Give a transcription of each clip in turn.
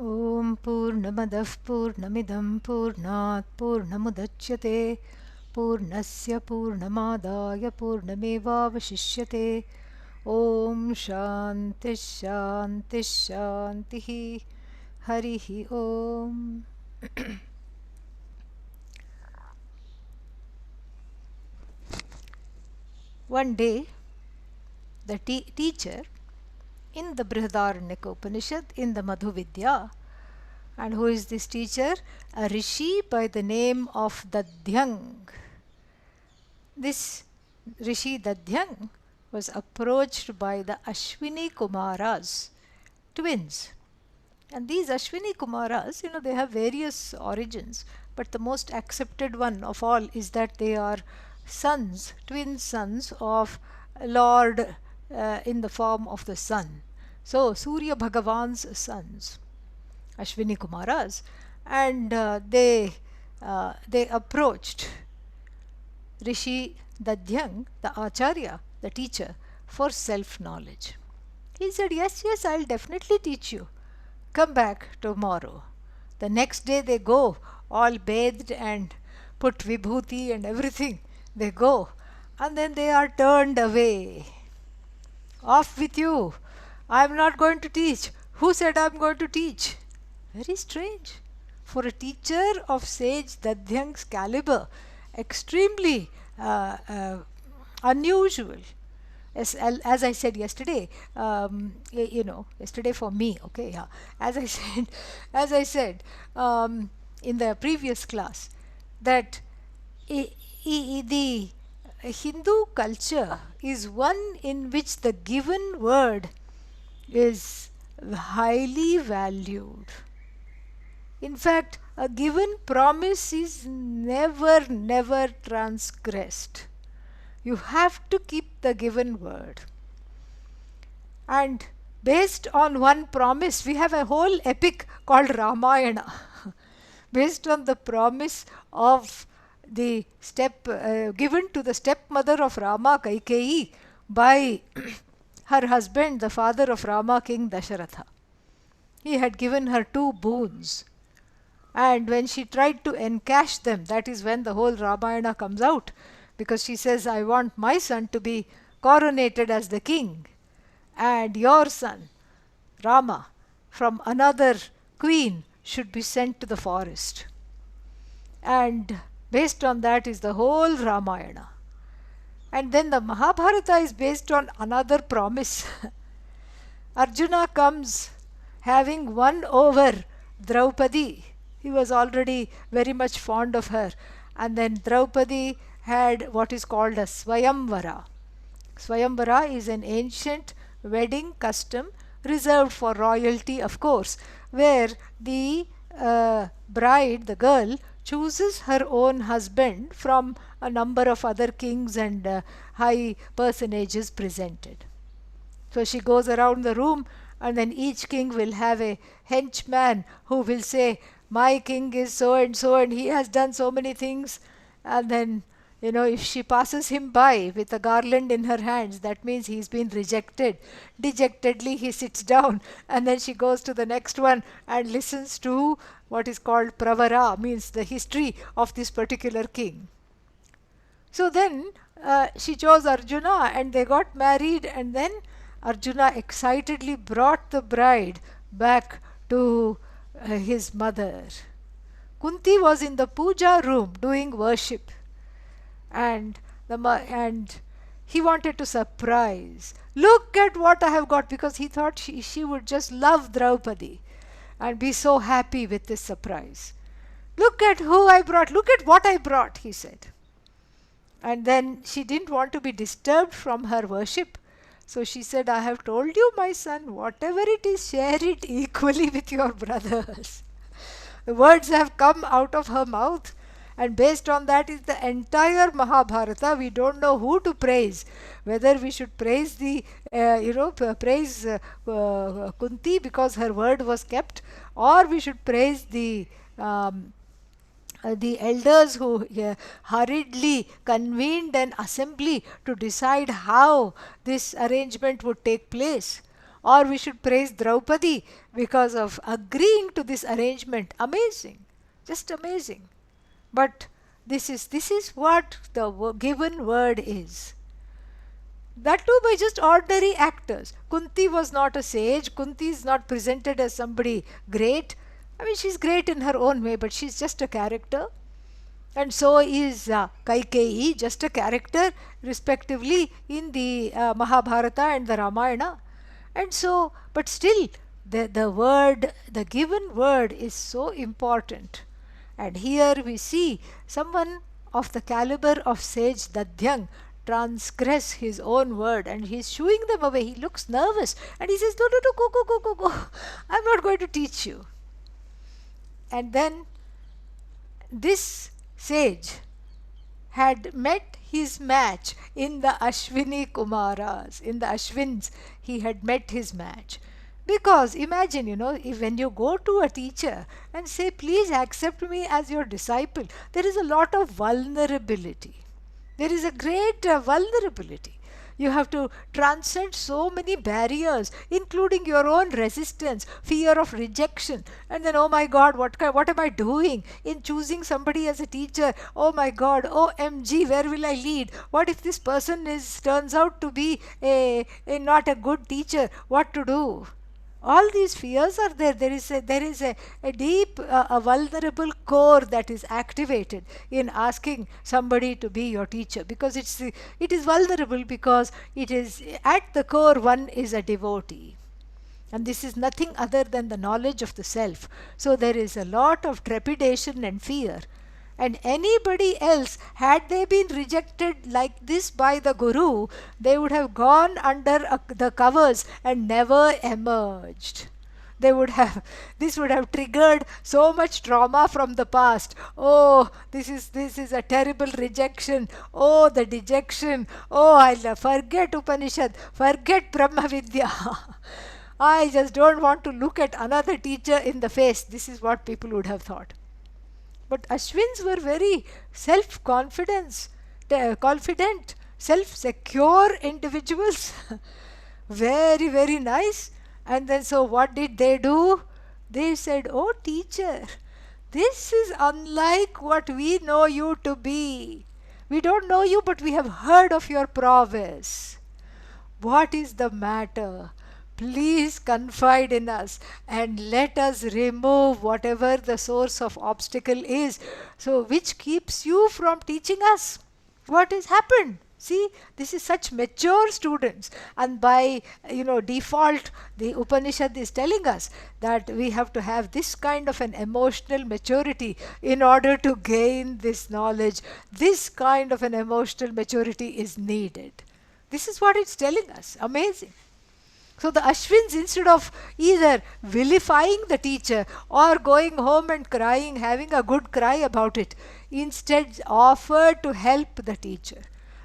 Om Purnamadah Purnamidam Purnat Purnamudachyate Purnasya Purnamadaya Purnamevavashishyate Om Shanti Shanti Shanti Harihi Om. One day, the teacher in the Brihadaranyaka Upanishad, in the Madhu-Vidya, and who is this teacher? A rishi by the name of Dadhyaṅ. This Rishi Dadhyaṅ was approached by the Ashwini Kumaras, twins. And these Ashwini Kumaras, they have various origins, but the most accepted one of all is that they are sons, twin sons of Lord in the form of the sun. So, Surya Bhagavan's sons, Ashwini Kumaras, and they approached Rishi Dadhyaṅ, the Acharya, the teacher, for self-knowledge. He said, yes, I'll definitely teach you. Come back tomorrow. The next day they go, all bathed and put vibhuti and everything. They go, and then they are turned away. Off with you. I am not going to teach. Who said I am going to teach? Very strange. For a teacher of sage Dadhyaṅ's caliber, extremely unusual. As I said yesterday, yesterday for me, okay, yeah. As I said in the previous class, that the Hindu culture is one in which the given word is highly valued. In fact, a given promise is never transgressed. You have to keep the given word. And based on one promise, we have a whole epic called Ramayana. Based on the promise of the given to the stepmother of Rama, Kaikeyi, by her husband, the father of Rama, King Dasharatha. He had given her 2 boons. And when she tried to encash them, that is when the whole Ramayana comes out. Because she says, I want my son to be coronated as the king, and your son, Rama, from another queen, should be sent to the forest. And based on that is the whole Ramayana. And then the Mahabharata is based on another promise. Arjuna comes having won over Draupadi. He was already very much fond of her. And then Draupadi had what is called a Swayamvara. Swayamvara is an ancient wedding custom reserved for royalty, of course, where the bride, the girl, chooses her own husband from a number of other kings and high personages presented. So she goes around the room, and then each king will have a henchman who will say, my king is so and he has done so many things. And then, if she passes him by with a garland in her hands, that means he's been rejected. Dejectedly he sits down, and then she goes to the next one and listens to what is called pravara, means the history of this particular king. So then she chose Arjuna, and they got married, and then Arjuna excitedly brought the bride back to his mother. Kunti was in the puja room doing worship, and he wanted to surprise. Look at what I have got, because he thought she would just love Draupadi and be so happy with this surprise. Look at who I brought, look at what I brought, he said. And then she didn't want to be disturbed from her worship. So she said, I have told you, my son, whatever it is, share it equally with your brothers. The words have come out of her mouth, and based on that is the entire Mahabharata. We don't know who to praise, whether we should praise Kunti because her word was kept, or we should praise the elders who hurriedly convened an assembly to decide how this arrangement would take place. or we should praise Draupadi because of agreeing to this arrangement. Amazing, just amazing. But this is what the given word is. That too by just ordinary actors. Kunti was not a sage. Kunti is not presented as somebody great. I mean, she's great in her own way, but she's just a character. And so is Kaikeyi, just a character, respectively, in the Mahabharata and the Ramayana. And so, but still, the word, the given word is so important. And here we see someone of the caliber of sage Dadhyaṅ transgress his own word, and he's shooing them away. He looks nervous and he says, no, no, no, go. I'm not going to teach you. And then this sage had met his match in the Ashwini Kumaras. In the Ashwins, he had met his match. Because imagine, if when you go to a teacher and say, please accept me as your disciple, there is a lot of vulnerability. There is a great vulnerability. You have to transcend so many barriers, including your own resistance, fear of rejection. And then, oh my God, what am I doing in choosing somebody as a teacher? Oh my God, OMG, where will I lead? What if this person turns out to be not a good teacher? What to do? All these fears are there. There is a deep, a vulnerable core that is activated in asking somebody to be your teacher, because it is vulnerable, because it is at the core one is a devotee. And this is nothing other than the knowledge of the self. So there is a lot of trepidation and fear. And anybody else, had they been rejected like this by the Guru, they would have gone under the covers and never emerged. This would have triggered so much trauma from the past. Oh, this is a terrible rejection. Oh, the dejection. Oh, forget Upanishad, forget Brahma-Vidya. I just don't want to look at another teacher in the face. This is what people would have thought. But Ashwins were very confident, self-secure individuals. Very, very nice. And then so what did they do? They said, oh teacher, this is unlike what we know you to be. We don't know you, but we have heard of your prowess. What is the matter? Please confide in us and let us remove whatever the source of obstacle is, so which keeps you from teaching us. What has happened? See, this is such mature students, and by default the Upanishad is telling us that we have to have this kind of an emotional maturity in order to gain this knowledge. This kind of an emotional maturity is needed. This is what it's telling us. Amazing. So the Ashwins, instead of either vilifying the teacher or going home and crying, having a good cry about it, instead offered to help the teacher.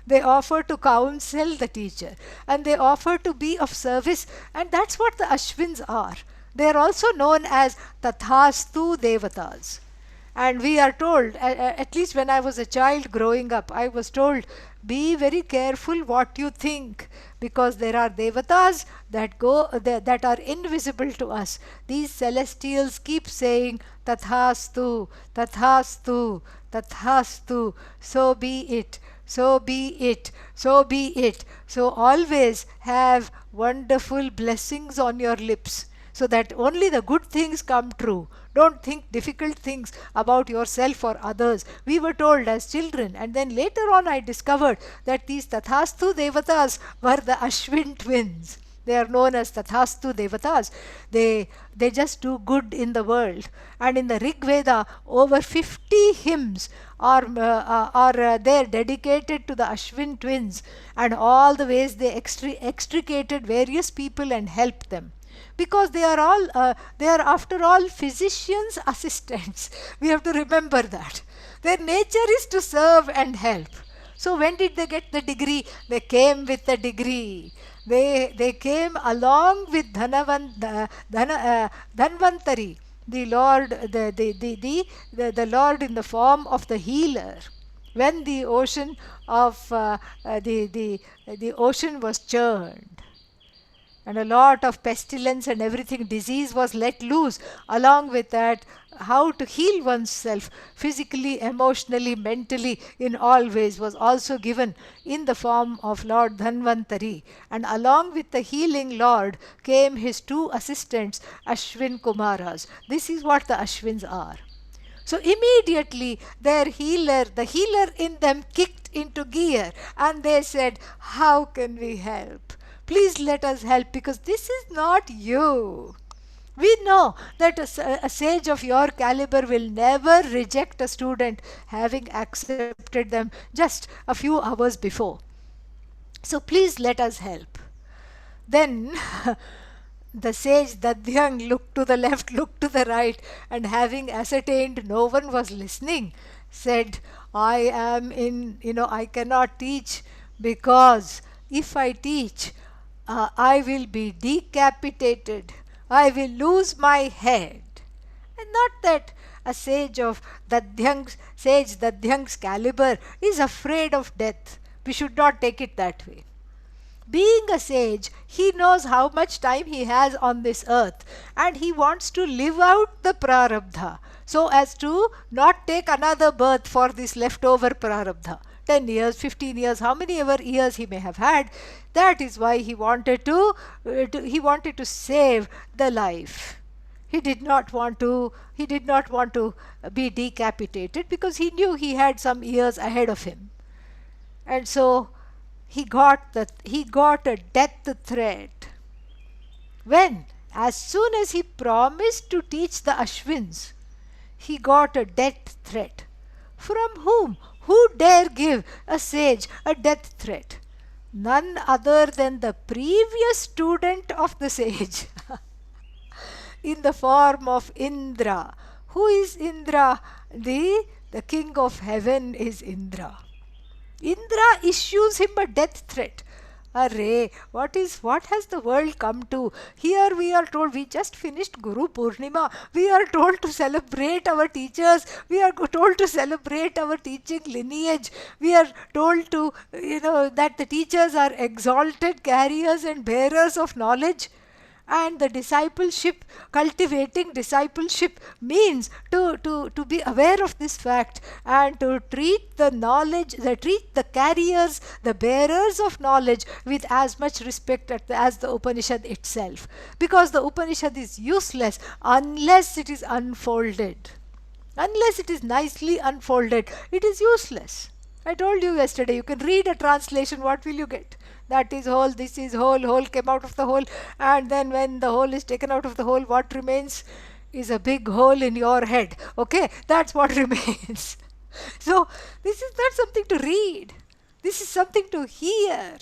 They offered to counsel the teacher, and they offered to be of service. And that's what the Ashwins are. They are also known as Tathastu Devatas. And we are told, at least when I was a child growing up, I was told, be very careful what you think, because there are devatas that are invisible to us. These celestials keep saying, Tathastu, Tathastu, Tathastu, so be it, so be it, so be it. So always have wonderful blessings on your lips, so that only the good things come true. Don't think difficult things about yourself or others. We were told as children, and then later on I discovered that these Tathastu Devatas were the Ashwin twins. They are known as Tathastu Devatas. They just do good in the world. And in the Rig Veda, over 50 hymns are there dedicated to the Ashwin twins, and all the ways they extricated various people and helped them. Because they are after all physicians' assistants. We have to remember that. Their nature is to serve and help. So when did they get the degree? They came with the degree. They came along with Dhanvantari, the Lord, the Lord in the form of the healer. When the ocean of the ocean was churned, and a lot of pestilence and everything, disease was let loose. Along with that, how to heal oneself physically, emotionally, mentally, in all ways was also given in the form of Lord Dhanvantari. And along with the healing Lord came his two assistants, Ashwin Kumaras. This is what the Ashwins are. So immediately their healer, the healer in them kicked into gear, and they said, how can we help? Please let us help, because this is not you. We know that a sage of your caliber will never reject a student having accepted them just a few hours before. So please let us help. Then the sage Dadhyaṅ looked to the left, looked to the right, and having ascertained no one was listening, said, I cannot teach, because if I teach, I will be decapitated. I will lose my head. And not that a sage Dadhyaṅ's caliber is afraid of death. We should not take it that way. Being a sage, he knows how much time he has on this earth, and he wants to live out the prarabdha so as to not take another birth for this leftover prarabdha. 10 years, 15 years, how many ever years he may have had. That is why he wanted to save the life. He did not want to be decapitated, because he knew he had some years ahead of him. And so he got a death threat. When? As soon as he promised to teach the Ashwins, he got a death threat. From whom? Who dare give a sage a death threat? None other than the previous student of the sage, in the form of Indra. Who is Indra? The king of heaven is Indra. Indra issues him a death threat. Array, what has the world come to? Here we are told, we just finished Guru Purnima. We are told to celebrate our teachers. We are told to celebrate our teaching lineage. We are told to, that the teachers are exalted carriers and bearers of knowledge. And the discipleship, cultivating discipleship, means to be aware of this fact and to treat treat the carriers, the bearers of knowledge, with as much respect as the Upanishad itself. Because the Upanishad is useless unless it is unfolded. Unless it is nicely unfolded, it is useless. I told you yesterday, you can read a translation, what will you get? That is whole, this is whole, whole came out of the whole, and then when the whole is taken out of the whole, what remains is a big hole in your head. Okay, that's what remains. So this is not something to read. This is something to hear.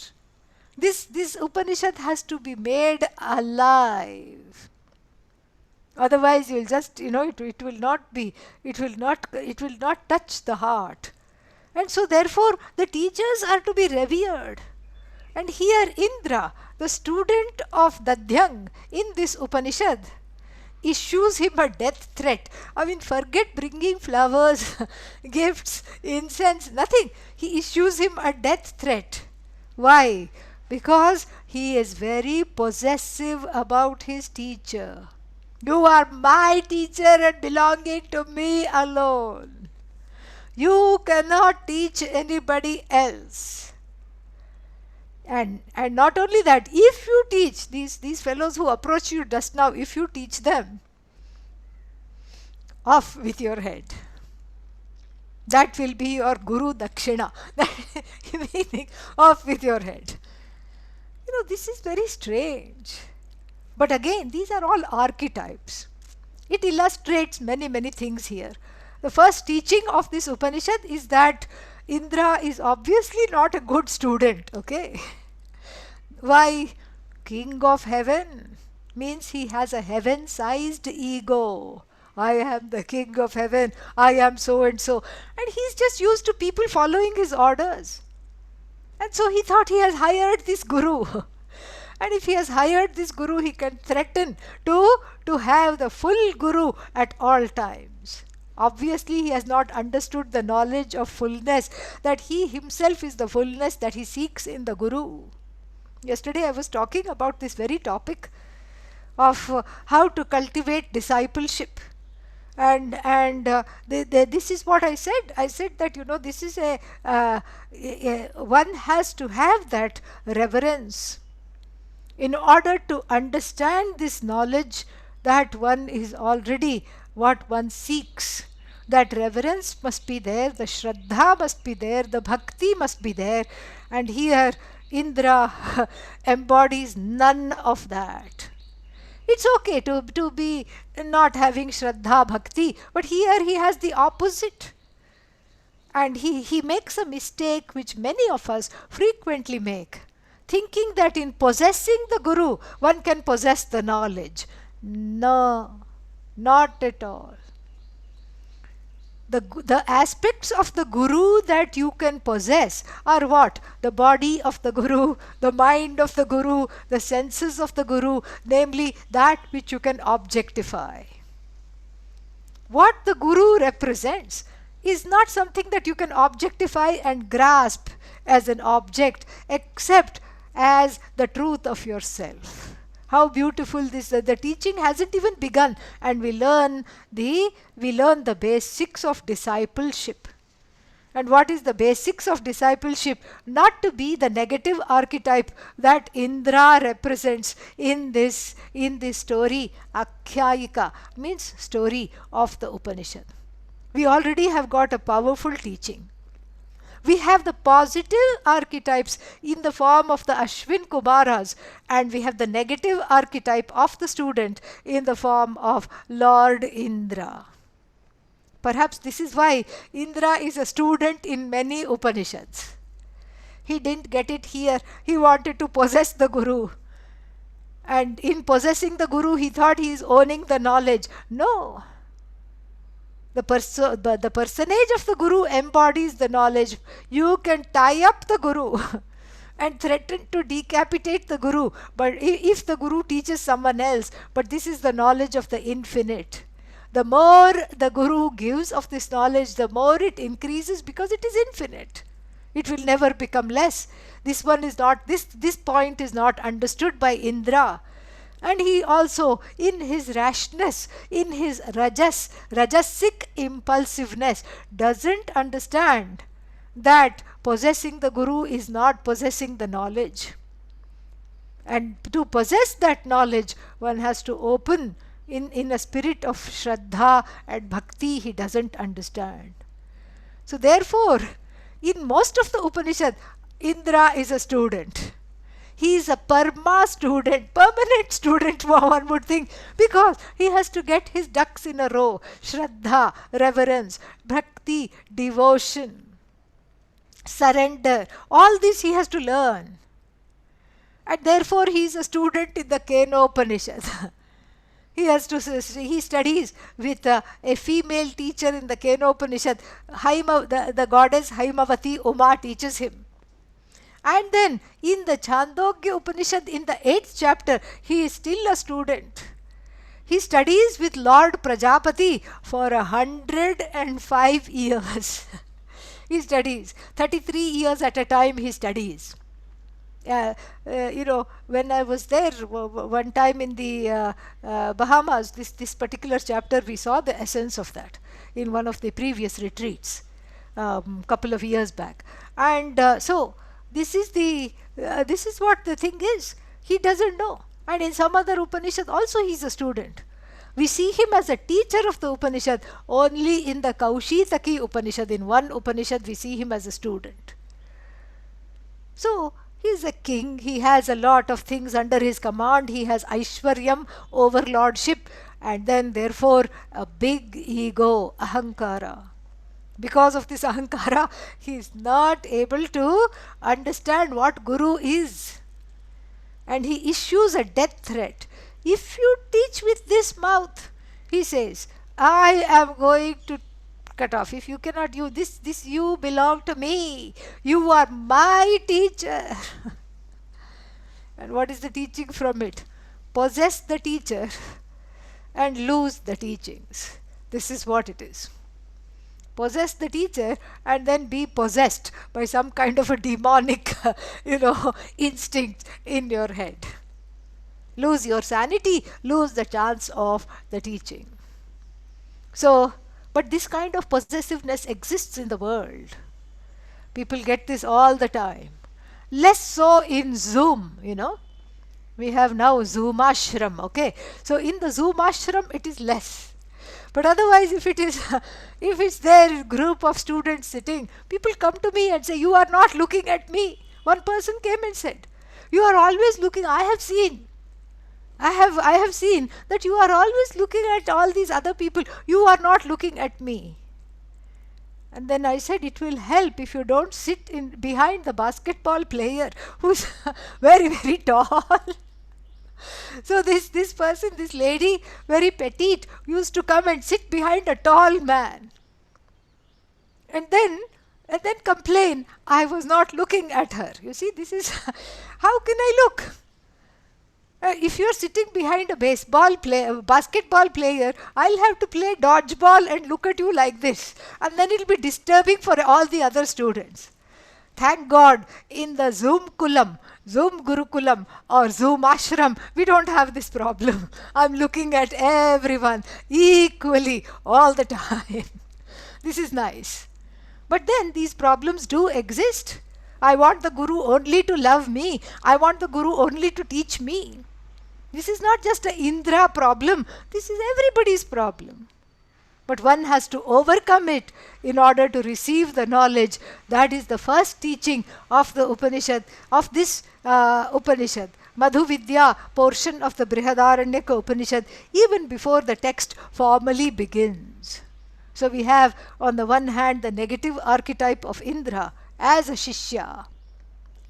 This Upanishad has to be made alive. Otherwise, you will just, it will not touch the heart. And so therefore, the teachers are to be revered. And here Indra, the student of Dadhyaṅ in this Upanishad, issues him a death threat. I mean, forget bringing flowers, gifts, incense, nothing. He issues him a death threat. Why? Because he is very possessive about his teacher. You are my teacher and belonging to me alone. You cannot teach anybody else. And not only that, if you teach these fellows who approach you just now, if you teach them, off with your head. That will be your Guru Dakshina. Meaning, off with your head. This is very strange. But again, these are all archetypes. It illustrates many, many things here. The first teaching of this Upanishad is that Indra is obviously not a good student, okay? Why? King of heaven means he has a heaven-sized ego. I am the king of heaven, I am so and so. And he's just used to people following his orders. And so he thought he has hired this guru. And if he has hired this guru, he can threaten to have the full guru at all times. Obviously, he has not understood the knowledge of fullness, that he himself is the fullness that he seeks in the guru. Yesterday I was talking about this very topic of how to cultivate discipleship. And this is what I said. I said that, this is one has to have that reverence in order to understand this knowledge that one is already what one seeks. That reverence must be there, the shraddha must be there, the bhakti must be there, and here Indra embodies none of that. It's okay to be not having shraddha bhakti, but here he has the opposite. And he makes a mistake which many of us frequently make, thinking that in possessing the Guru, one can possess the knowledge. No, not at all. The aspects of the Guru that you can possess are what? The body of the Guru, the mind of the Guru, the senses of the Guru, namely that which you can objectify. What the Guru represents is not something that you can objectify and grasp as an object, except as the truth of yourself. How beautiful this! The teaching hasn't even begun, and we learn the basics of discipleship. And what is the basics of discipleship? Not to be the negative archetype that Indra represents in this story. Akhyayika means story of the Upanishad. We already have got a powerful teaching. We have the positive archetypes in the form of the Ashwin Kumaras, and we have the negative archetype of the student in the form of Lord Indra. Perhaps this is why Indra is a student in many Upanishads. He didn't get it here. He wanted to possess the Guru. And in possessing the Guru, he thought he is owning the knowledge. No. The personage of the Guru embodies the knowledge. You can tie up the Guru and threaten to decapitate the Guru, but if the Guru teaches someone else, but this is the knowledge of the infinite. The more the Guru gives of this knowledge, the more it increases, because it is infinite. It will never become less. This point is not understood by Indra. And he also, in his rashness, in his rajasic impulsiveness, doesn't understand that possessing the Guru is not possessing the knowledge. And to possess that knowledge, one has to open in a spirit of shraddha and bhakti. He doesn't understand. So therefore, in most of the Upanishad, Indra is a student. He is a permanent student, one would think, because he has to get his ducks in a row. Shraddha, reverence, bhakti, devotion, surrender, all this he has to learn. And therefore he is a student in the Kenopanishad. He studies with a female teacher in the Kenopanishad. The goddess Haimavati Uma teaches him. And then in the Chandogya Upanishad, in the 8th chapter, he is still a student. He studies with Lord Prajapati for 105 years. He studies. 33 years at a time he studies. When I was there one time in the Bahamas, this particular chapter, we saw the essence of that in one of the previous retreats, couple of years back. And so this is what the thing is. He doesn't know. And in some other Upanishad also he is a student. We see him as a teacher of the Upanishad only in the Kaushitaki Upanishad. In one Upanishad we see him as a student. So he is a king. He has a lot of things under his command. He has Aishwaryam, overlordship, and then therefore a big ego, ahankara. Because of this ahankara, he is not able to understand what Guru is. And he issues a death threat. If you teach with this mouth, he says, I am going to cut off. If you cannot, this you belong to me. You are my teacher. And what is the teaching from it? Possess the teacher and lose the teachings. This is what it is. possess the teacher and then be possessed by some kind of a demonic, instinct in your head. Lose your sanity, lose the chance of the teaching. So, but this kind of possessiveness exists in the world. People get this all the time. Less so in Zoom, We have now Zoom ashram, okay? So in the Zoom ashram, it is less. But otherwise, if it's their group of students sitting, people come to me and say, "You are not looking at me." One person came and said, "You are always looking. I have seen that you are always looking at all these other people. You are not looking at me." And then I said, it will help if you don't sit behind the basketball player who's very, very tall. So this person, this lady, very petite, used to come and sit behind a tall man. And then complain, I was not looking at her. You see, this is, how can I look? If you're sitting behind a basketball player, I'll have to play dodgeball and look at you like this. And then it'll be disturbing for all the other students. Thank God, in the Zoom Gurukulam or Zoom Ashram, we don't have this problem. I'm looking at everyone equally all the time. This is nice. But then these problems do exist. I want the Guru only to love me. I want the Guru only to teach me. This is not just an Indra problem. This is everybody's problem. But one has to overcome it in order to receive the knowledge. That is the first teaching of the Upanishad, of this Upanishad, Madhu-Vidya portion of the Brihadaranyaka Upanishad, even before the text formally begins. So we have on the one hand the negative archetype of Indra as a Shishya.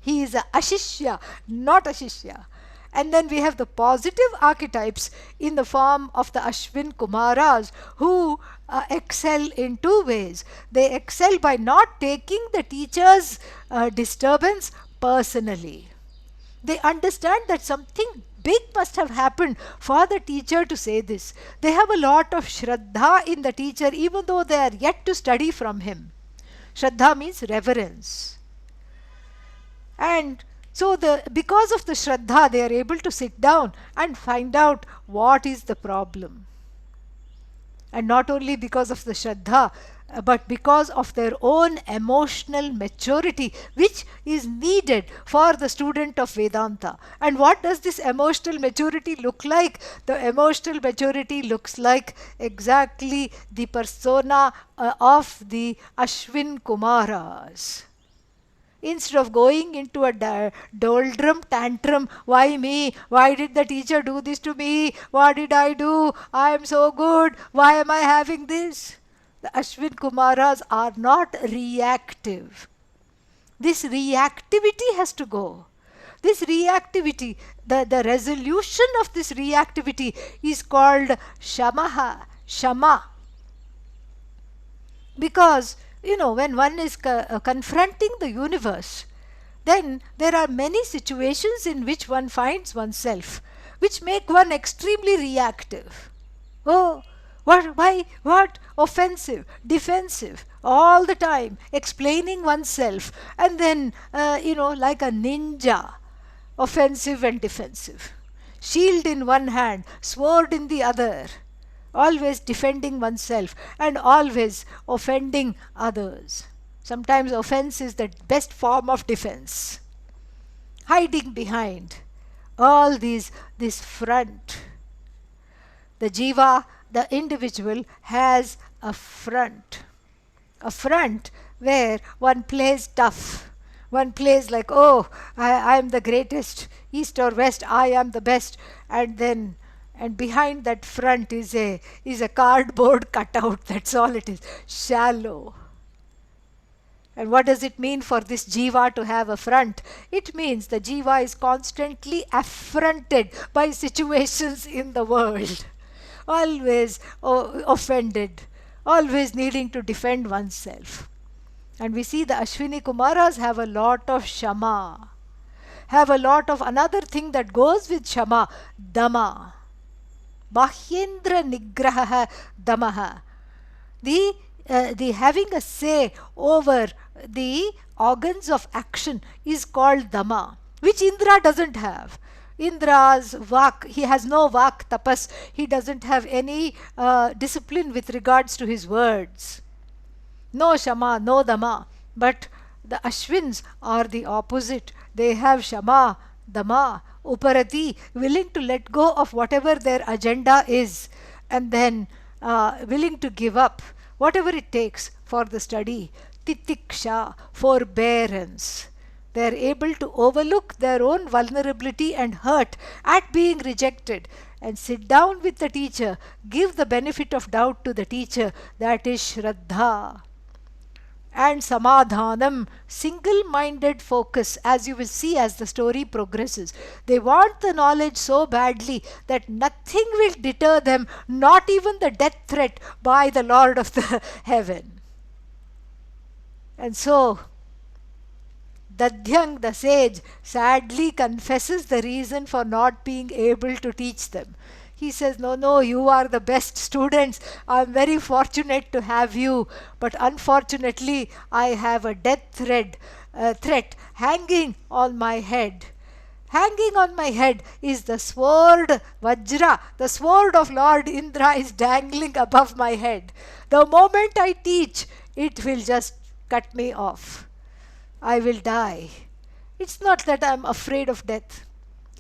He is a Ashishya, not a Shishya. And then we have the positive archetypes in the form of the Ashwin Kumaras, who excel in two ways. They excel by not taking the teacher's disturbance personally. They understand that something big must have happened for the teacher to say this. They have a lot of Shraddha in the teacher, even though they are yet to study from him. Shraddha means reverence. And so because of the Shraddha, they are able to sit down and find out what is the problem. And not only because of the Shraddha, but because of their own emotional maturity, which is needed for the student of Vedanta. And what does this emotional maturity look like? The emotional maturity looks like exactly the persona of the Ashwin Kumaras. Instead of going into a doldrum tantrum, why me? Why did the teacher do this to me? What did I do? I am so good. Why am I having this? The Ashwin Kumaras are not reactive. This reactivity has to go. This reactivity, the resolution of this reactivity is called Shama. Because when one is confronting the universe, then there are many situations in which one finds oneself, which make one extremely reactive. Oh, what, why, what, offensive, defensive, all the time, explaining oneself, and then, like a ninja, offensive and defensive. Shield in one hand, sword in the other. Always defending oneself and always offending others. Sometimes offense is the best form of defense. Hiding behind all this front. The jiva, the individual, has a front where one plays tough. One plays like, oh, I am the greatest, east or west, I am the best, and behind that front is a cardboard cutout. That's all it is. Shallow. And what does it mean for this jiva to have a front? It means the jiva is constantly affronted by situations in the world. Always offended. Always needing to defend oneself. And we see the Ashwini Kumaras have a lot of Shama. Have a lot of another thing that goes with Shama, Dama. Bahyendra Nigraha Damaha. The the having a say over the organs of action is called Dhamma, which Indra doesn't have. Indra's vak, he has no vak tapas, he doesn't have any discipline with regards to his words. No Shama, no Dhamma. But the Ashwins are the opposite. They have Shama, Dhamma, Uparati, willing to let go of whatever their agenda is, and then willing to give up whatever it takes for the study. Titiksha, forbearance. They are able to overlook their own vulnerability and hurt at being rejected and sit down with the teacher, give the benefit of doubt to the teacher. That is Shraddha. And Samadhanam, single-minded focus, as you will see as the story progresses. They want the knowledge so badly that nothing will deter them, not even the death threat by the Lord of the heaven. And so, Dadhyaṅ, the sage, sadly confesses the reason for not being able to teach them. He says, no, you are the best students. I am very fortunate to have you. But unfortunately, I have a death threat hanging on my head. Hanging on my head is the sword, Vajra, the sword of Lord Indra is dangling above my head. The moment I teach, it will just cut me off. I will die. It's not that I'm afraid of death.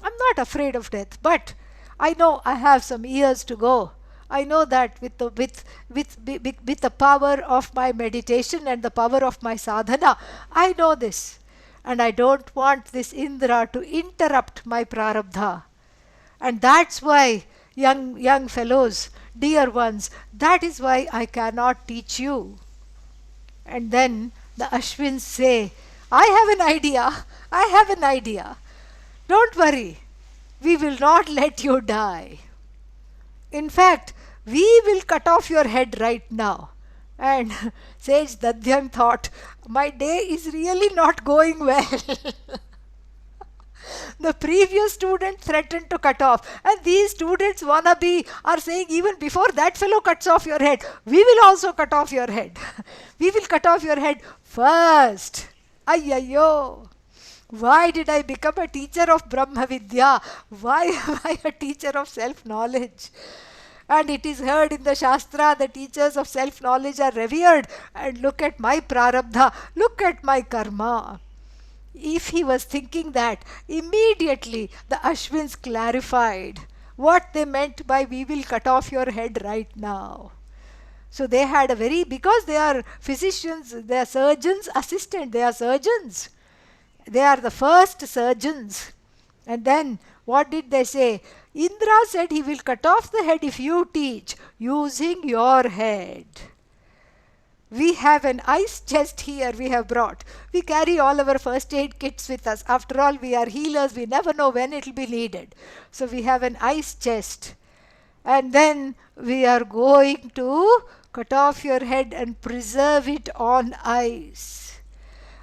I'm not afraid of death, but I know I have some years to go. I know that with the power of my meditation and the power of my sadhana, I know this. And I don't want this Indra to interrupt my prarabdha. And that's why, young fellows, dear ones, that is why I cannot teach you. And then the Ashwins say, I have an idea. Don't worry, we will not let you die. In fact, we will cut off your head right now. And Sage Dadhyaṅ thought, my day is really not going well. The previous student threatened to cut off, and these students wannabe are saying, even before that fellow cuts off your head, we will also cut off your head. We will cut off your head first. Ayyayo! Why did I become a teacher of Brahma-Vidya? Why am I a teacher of self-knowledge? And it is heard in the Shastra, the teachers of self-knowledge are revered. And look at my prarabdha, look at my karma. If he was thinking that, immediately the Ashwins clarified what they meant by we will cut off your head right now. So they had a because they are physicians, they are surgeons' assistant, they are surgeons. They are the first surgeons. And then what did they say? Indra said he will cut off the head if you teach using your head. We have an ice chest here we have brought. We carry all our first aid kits with us. After all, we are healers. We never know when it will be needed. So we have an ice chest. And then we are going to cut off your head and preserve it on ice.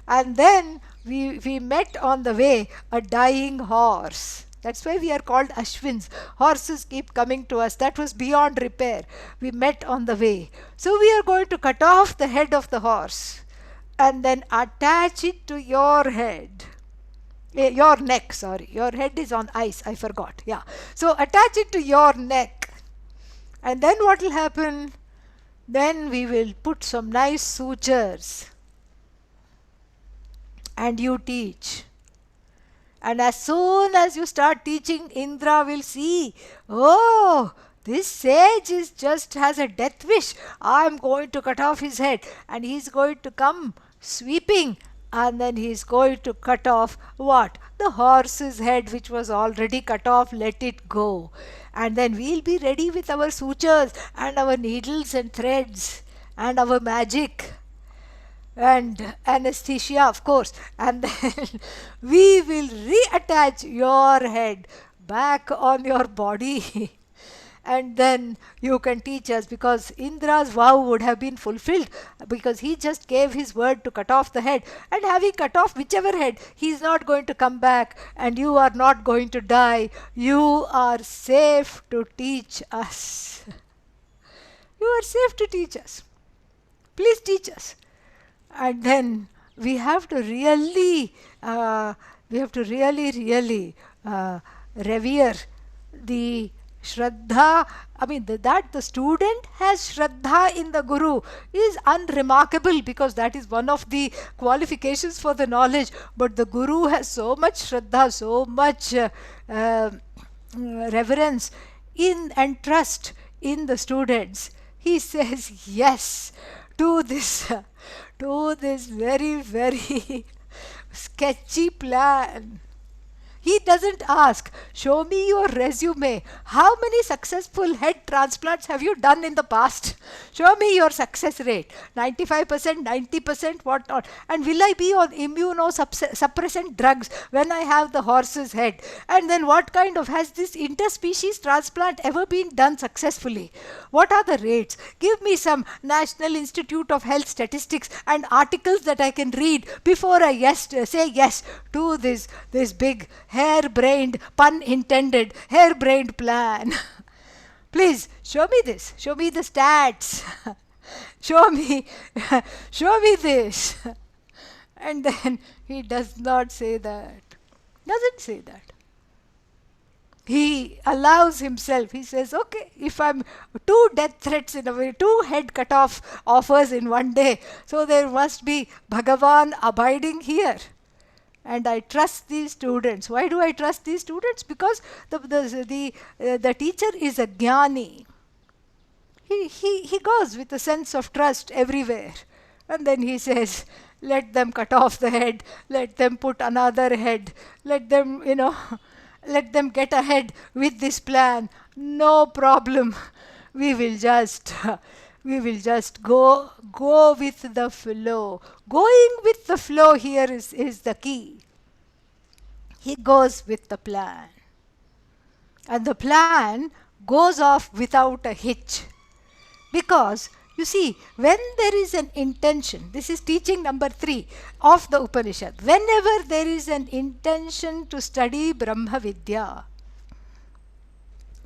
And then we met on the way a dying horse. That's why we are called Ashwins. Horses keep coming to us. That was beyond repair. We met on the way. So we are going to cut off the head of the horse and then attach it to your head. Your neck, sorry. Your head is on ice. I forgot. Yeah. So attach it to your neck. And then what will happen? Then we will put some nice sutures. And you teach. And as soon as you start teaching, Indra will see, oh, this sage has a death wish. I am going to cut off his head. And he is going to come sweeping. And then he is going to cut off what? The horse's head, which was already cut off. Let it go. And then we will be ready with our sutures and our needles and threads and our magic. And anesthesia, of course, and then we will reattach your head back on your body. And then you can teach us, because Indra's vow would have been fulfilled, because he just gave his word to cut off the head, and having cut off whichever head, he is not going to come back, and you are not going to die. You are safe to teach us. You are safe to teach us. Please teach us. And then we have to really, really revere the Shraddha. I mean, that the student has Shraddha in the Guru is unremarkable, because that is one of the qualifications for the knowledge. But the Guru has so much Shraddha, so much reverence in and trust in the students. He says yes to this to this very, very sketchy plan. He doesn't ask, show me your resume. How many successful head transplants have you done in the past? Show me your success rate. 95%, 90%, what not? And will I be on immunosuppressant drugs when I have the horse's head? And then what kind of, has this interspecies transplant ever been done successfully? What are the rates? Give me some National Institute of Health statistics and articles that I can read before I say yes to this big hair-brained, pun intended, hair-brained plan. Please show me this. Show me the stats. show me this. And then he does not say that. Doesn't say that. He allows himself. He says, okay, if I'm 2 death threats in a way, 2 head cut off offers in one day, so there must be Bhagavan abiding here. And I trust these students. Why do I trust these students? Because the teacher is a jnani. He goes with a sense of trust everywhere. And then he says, let them cut off the head, let them put another head, let them, let them get ahead with this plan. No problem. We will just go with the flow. Going with the flow here is the key. He goes with the plan. And the plan goes off without a hitch. Because, you see, when there is an intention, this is teaching number 3 of the Upanishad. Whenever there is an intention to study Brahma-Vidya,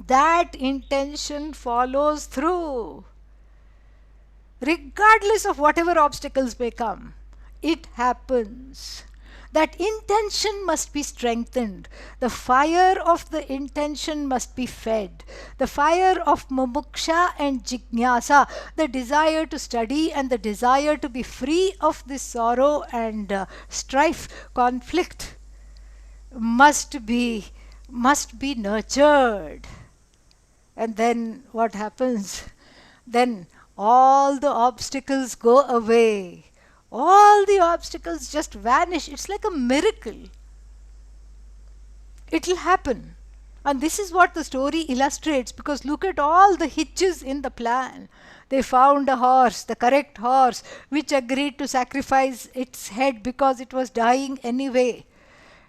that intention follows through. Regardless of whatever obstacles may come, it happens. That intention must be strengthened. The fire of the intention must be fed. The fire of mumuksha and jignasa, the desire to study and the desire to be free of this sorrow and strife, conflict, must be nurtured. And then what happens? Then all the obstacles go away. All the obstacles just vanish. It's like a miracle. It will happen. And this is what the story illustrates, because look at all the hitches in the plan. They found a horse, the correct horse, which agreed to sacrifice its head because it was dying anyway.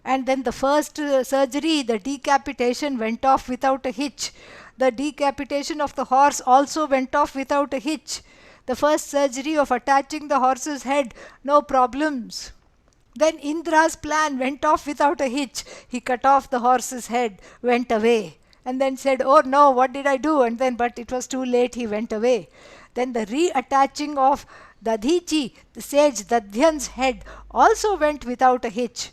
And then the first surgery, the decapitation, went off without a hitch. The decapitation of the horse also went off without a hitch. The first surgery of attaching the horse's head, no problems. Then Indra's plan went off without a hitch. He cut off the horse's head, went away, and then said, oh no, what did I do? And then, but it was too late, he went away. Then the reattaching of Dadhichi, the sage Dadhyaṅ's head, also went without a hitch.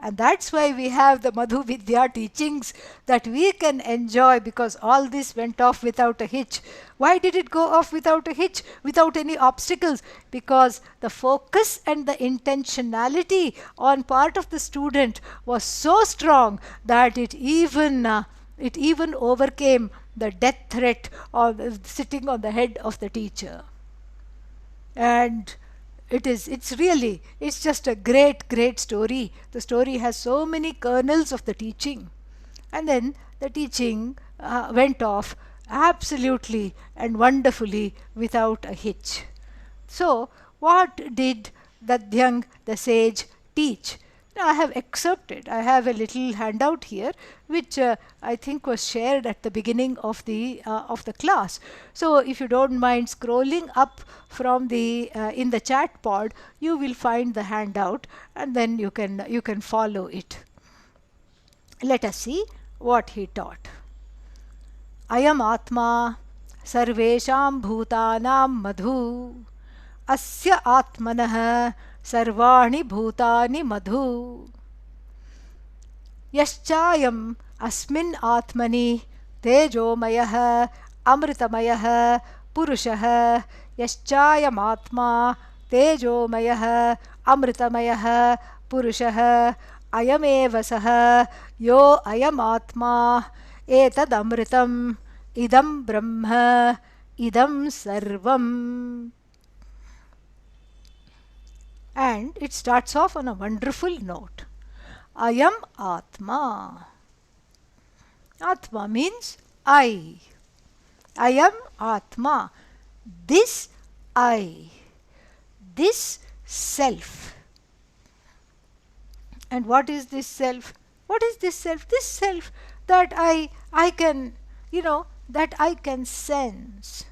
And that's why we have the Madhu-Vidya teachings that we can enjoy, because all this went off without a hitch. Why did it go off without a hitch, without any obstacles? Because the focus and the intentionality on part of the student was so strong that it even overcame the death threat of sitting on the head of the teacher. And it's just a great story. The story has so many kernels of the teaching. And then the teaching went off absolutely and wonderfully without a hitch. So, what did Dadhyaṅ the sage teach? Now, I have excerpted. I have a little handout here, which I think was shared at the beginning of the class. So, if you don't mind scrolling up from the in the chat pod, you will find the handout, and then you can follow it. Let us see what he taught. Ayam Atma Sarvesham Bhutanam Madhu asya atmanah sarvani bhutani madhu. Yaschayam asmin atmani tejomayah amritamayah purushah. Yaschayam atma tejomayah amritamayah purushah. Ayameva sah yo ayam atma etad amritam idam brahma idam sarvam. And it starts off on a wonderful note. Ayam Atma. Atma means I. Ayam Atma. This I. This self. And what is this self? What is this self? This self that I can, that I can sense.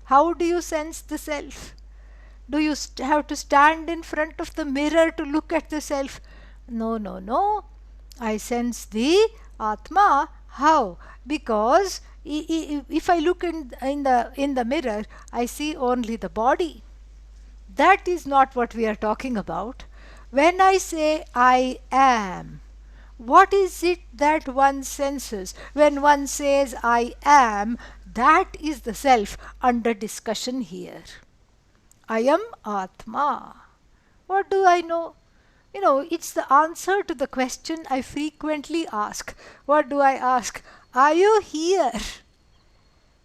How do you sense the self? Do you have to stand in front of the mirror to look at the self? No, no, no. I sense the Atma. How? Because if I look in the mirror, I see only the body. That is not what we are talking about. When I say I am, what is it that one senses? When one says I am, that is the self under discussion here. I am Atma. What do I know? It's the answer to the question I frequently ask. What do I ask? Are you here?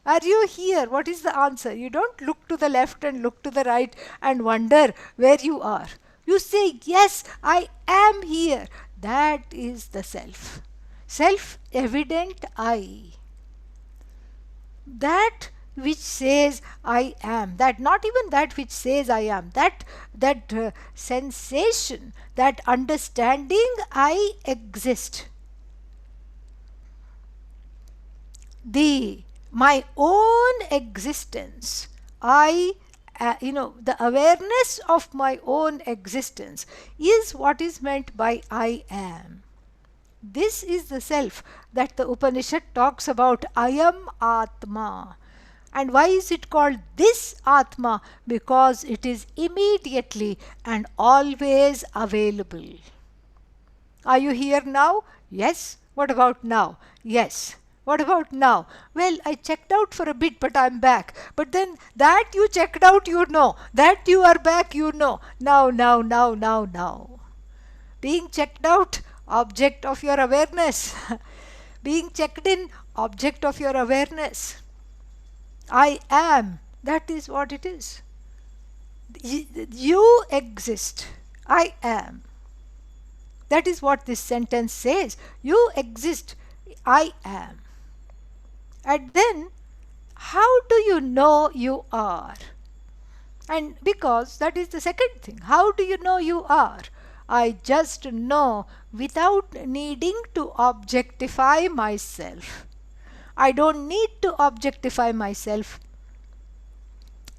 Are you here? What is the answer? You don't look to the left and look to the right and wonder where you are. You say, yes, I am here. That is the self. Self-evident I. That which says I am, that not even that which says I am, that sensation, that understanding I exist. My own existence, the awareness of my own existence is what is meant by I am. This is the self that the Upanishad talks about, Ayam Atma. And why is it called this Atma? Because it is immediately and always available. Are you here now? Yes. What about now? Yes. What about now? Well, I checked out for a bit, but I'm back. But then that you checked out, you know. That you are back, you know. Now. Being checked out, object of your awareness. Being checked in, object of your awareness. I am. That is what it is. You exist. I am. That is what this sentence says. You exist. I am. And then, how do you know you are? And because that is the second thing. How do you know you are? I just know without needing to objectify myself. I don't need to objectify myself.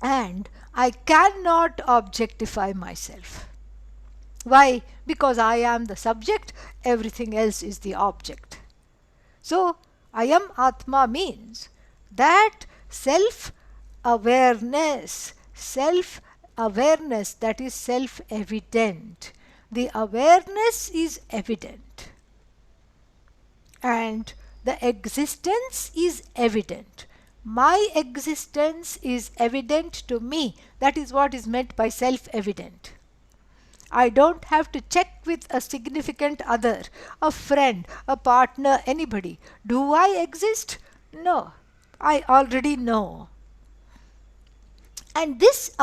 And I cannot objectify myself. Why? Because I am the subject, everything else is the object. So, Ayam Atma means that self-awareness that is self-evident. The awareness is evident. And the existence is evident. My existence is evident to me. That is what is meant by self-evident. I don't have to check with a significant other, a friend, a partner, anybody. Do I exist? No. I already know. And this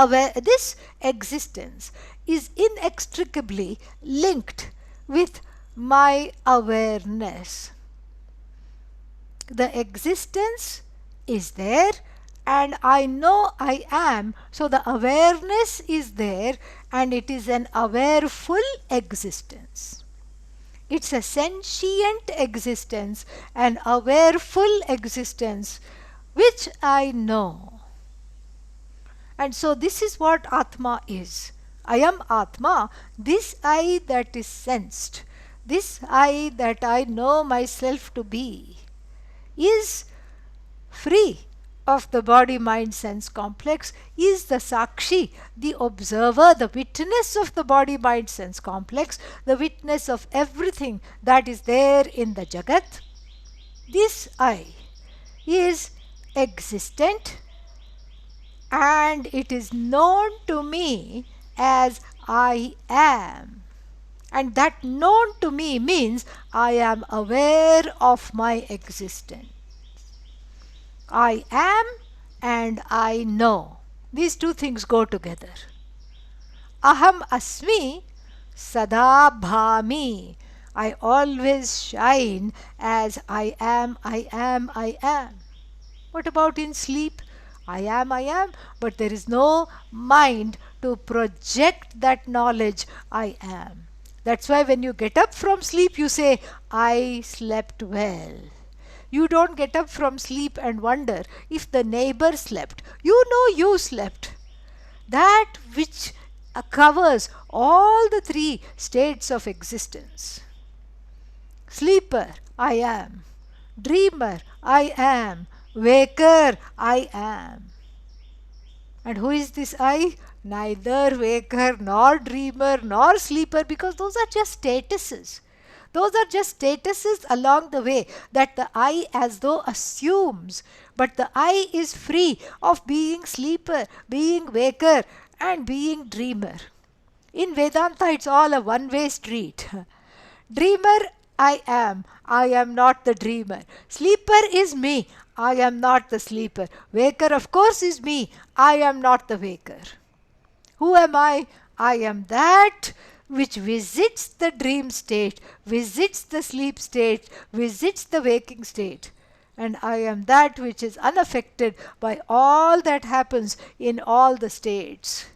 existence is inextricably linked with my awareness. The existence is there and I know I am, so the awareness is there and it is an awareful existence. It's a sentient existence, an awareful existence which I know. And so this is what Atma is. I am Atma, this I that is sensed, this I that I know myself to be, is free of the body-mind-sense complex is the Sakshi, the observer, the witness of the body-mind-sense complex, the witness of everything that is there in the Jagat. This I is existent and it is known to me as I am. And that known to me means I am aware of my existence. I am and I know. These two things go together. Aham asmi sada bhami. I always shine as I am, I am, I am. What about in sleep? I am, but there is no mind to project that knowledge I am. That's why when you get up from sleep, you say, I slept well. You don't get up from sleep and wonder if the neighbor slept. You know you slept. That which covers all the three states of existence. Sleeper, I am. Dreamer, I am. Waker, I am. And who is this I? Neither waker, nor dreamer, nor sleeper, because those are just statuses. Those are just statuses along the way that the I as though assumes. But the I is free of being sleeper, being waker, and being dreamer. In Vedanta, it's all a one-way street. Dreamer, I am not the dreamer. Sleeper is me, I am not the sleeper. Waker, of course, is me, I am not the waker. Who am I? I am that which visits the dream state, visits the sleep state, visits the waking state. And I am that which is unaffected by all that happens in all the states.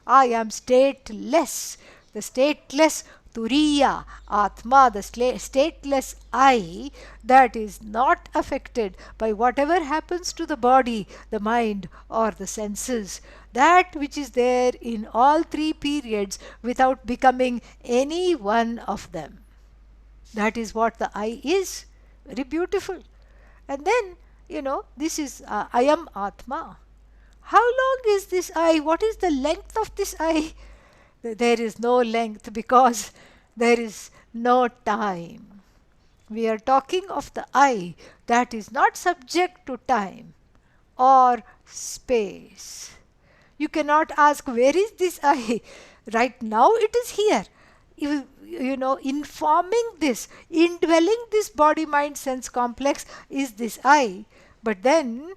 I am stateless, the stateless Turiya Atma, the stateless I that is not affected by whatever happens to the body, the mind, or the senses. That which is there in all three periods without becoming any one of them. That is what the I is. Very beautiful. And then, this is I am Atma. How long is this I? What is the length of this I? There is no length because there is no time. We are talking of the I that is not subject to time or space. You cannot ask, where is this I? Right now it is here. Informing this, indwelling this body-mind-sense complex is this I. But then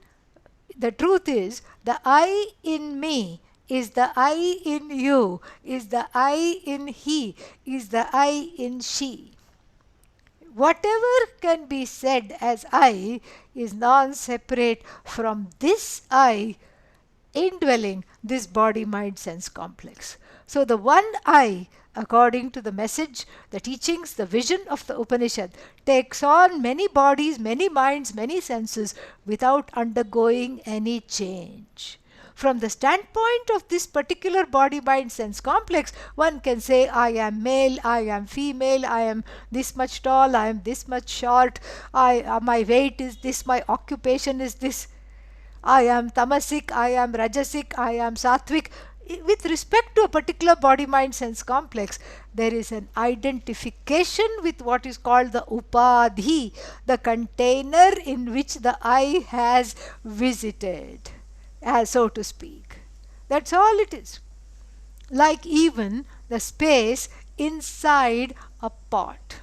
the truth is, the I in me is the I in you, is the I in he, is the I in she. Whatever can be said as I is non-separate from this I indwelling this body-mind-sense complex. So the one I, according to the message, the teachings, the vision of the Upanishad, takes on many bodies, many minds, many senses without undergoing any change. From the standpoint of this particular body-mind-sense complex, one can say, I am male, I am female, I am this much tall, I am this much short, my weight is this, my occupation is this, I am tamasic, I am rajasic, I am sattvic. With respect to a particular body-mind-sense complex, there is an identification with what is called the upadhi, the container in which the I has visited, so to speak. That's all it is. Like even the space inside a pot.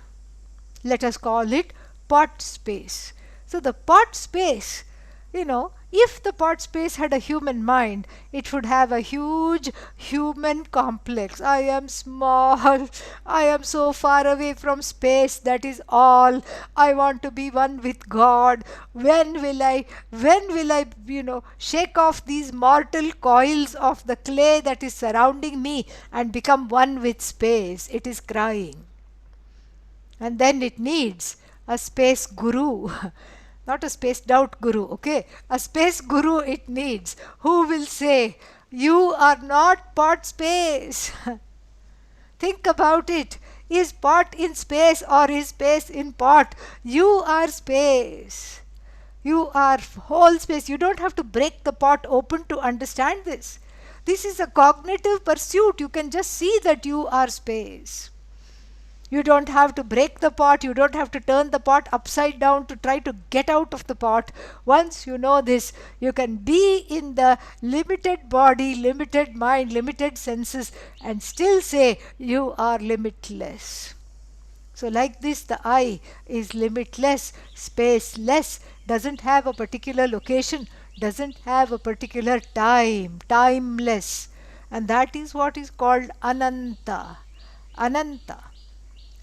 Let us call it pot space. So the pot space, if the pot space had a human mind, it would have a huge human complex. I am small, I am so far away from space, that is all. I want to be one with God. When will I, shake off these mortal coils of the clay that is surrounding me and become one with space? It is crying. And then it needs a space guru. Not a spaced out guru, okay? A space guru it needs, who will say, you are not pot space. Think about it. Is pot in space or is space in pot? You are space. You are whole space. You don't have to break the pot open to understand this. This is a cognitive pursuit. You can just see that you are space. You don't have to break the pot. You don't have to turn the pot upside down to try to get out of the pot. Once you know this, you can be in the limited body, limited mind, limited senses, and still say you are limitless. So like this, the I is limitless, spaceless, doesn't have a particular location, doesn't have a particular time, timeless. And that is what is called Ananta. Ananta.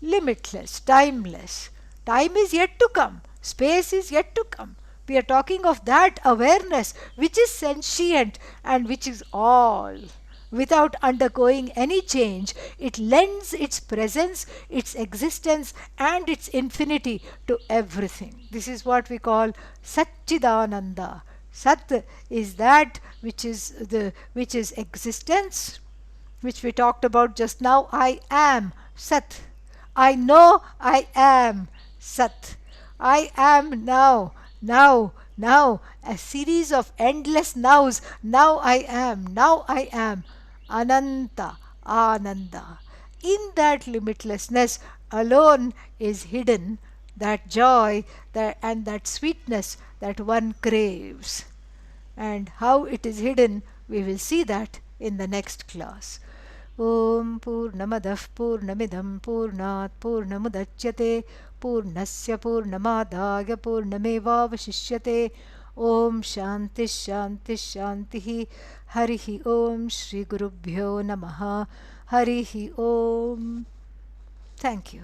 Limitless, timeless. Time is yet to come. Space is yet to come. We are talking of that awareness which is sentient and which is all. Without undergoing any change, it lends its presence, its existence, and its infinity to everything. This is what we call Satchidananda. Sat is that which is existence, which we talked about just now. I am Sat. I know I am Sat. I am now, now, now. A series of endless nows. Now I am, now I am. Ananta, Ananda. In that limitlessness alone is hidden that joy and that sweetness that one craves. And how it is hidden, we will see that in the next class. Om Purnamadah Purnamidam Purnat Purnamudachyate Purnasya Purnamadaya Purnamevavashishyate. Om Shanti Shanti Shanti. Harihi Om Shri Gurubhyo Namaha. Harihi Om. Thank you.